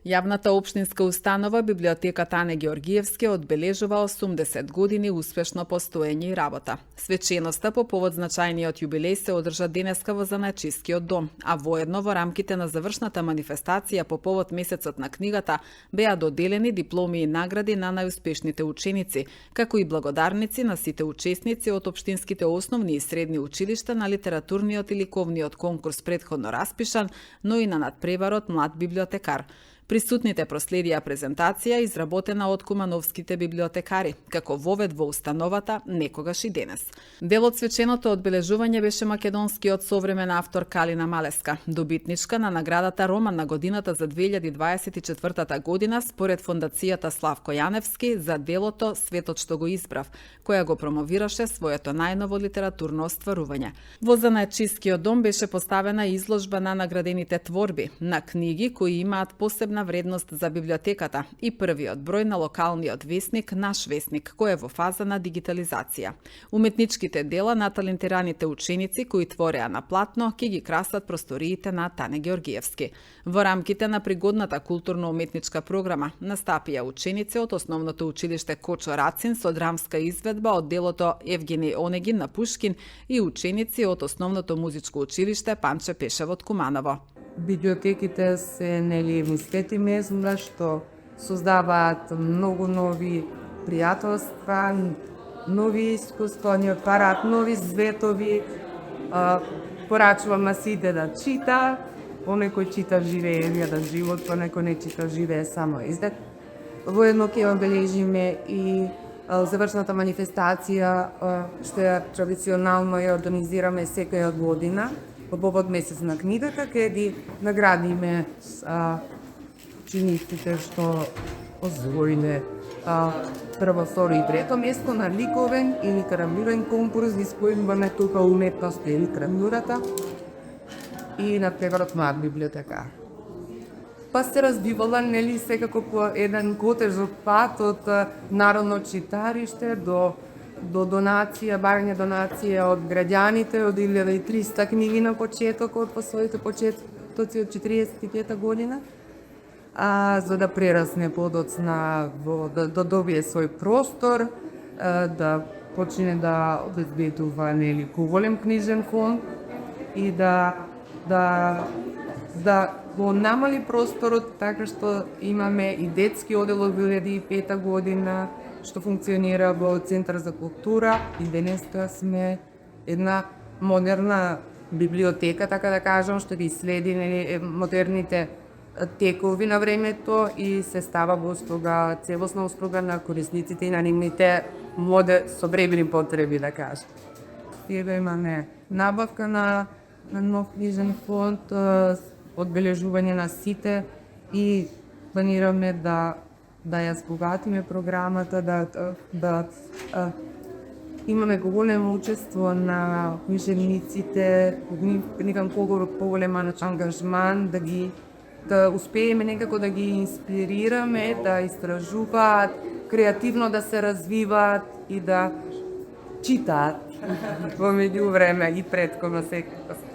Јавната општинска установа Библиотеката Ане Георгиевски одбележува 80 години успешно постоење и работа. Свеченоста по повод значајниот јубилеј се одржа денеска во Занаечискиот дом, а воедно во рамките на завршната манифестација по повод месецот на книгата беа доделени дипломи и награди на најуспешните ученици, како и благодарници на сите учесници од општинските основни и средни училишта на литературниот и ликовниот конкурс претходно распишан, но и на надпреварот Млад библиотекар. Присутните проследија презентација изработена од кумановските библиотекари, како вовед во установата некогаш и денес. Дел од свеченото одбележување беше македонскиот современ автор Калина Малеска, добитничка на наградата Роман на годината за 2024 година според фондацијата Славко Јаневски за делото Светот што го избрав, која го промовираше своето најново литературно остварување. Во Занаечискиот дом беше поставена изложба на наградените творби, на книги кои имаат посебна вредност за библиотеката и првиот број на локалниот весник Наш весник, кој е во фаза на дигитализација. Уметничките дела на талентираните ученици кои твореа на платно ќе ги красат просториите на Тане Георгиевски. Во рамките на пригодната културно-уметничка програма настапија ученици од основното училиште Кочо Рацин со драмска изведба од делото Евгени Онегин на Пушкин и ученици од основното музичко училиште Панче Пешев од Куманово. Библиотеките се мислети места што создаваат многу нови пријателства, нови искуства, ни отвараат нови светови. Порачувам сите да чита, оној кој чита живее еден живот, па некој не чита живее само издек. Воедно ќе обележиме и завршната манифестација, што ја традиционално ја организираме секоја година, по повод месец на книгата, каде ги наградиме учениците што освоиле прво, второ и трето место на ликовен и литературен конкурс за исполнување тука уметност и литературата и на преварот Млад библиотекар. Па се развивала секако по еден котежок пат од народно читариште до донација, барање донација од граѓаните, од 1300 книги на почетокот, по своите почетоци од 45 година, за да прерасне подоцна, да добие свој простор, да почне да обезбедува поголем книжен фонд и да го намали просторот така што имаме и детски одел од 2005 година, што функционира во Центар за култура и денеска сме една модерна библиотека, така да кажам, што ги следи модерните текови на времето и се става во услуга, целосна услуга на корисниците и на нивните современи потреби, да кажам. Сега имаме набавка на нов книжен фонд, одбележување на сите и планираме да ја збогатиме програмата, да имаме големо учество на книжевниците, некам поголем ангажман, да успееме некако да ги инспирираме, да истражуваат, креативно да се развиваат и да читаат во меѓувреме и претходно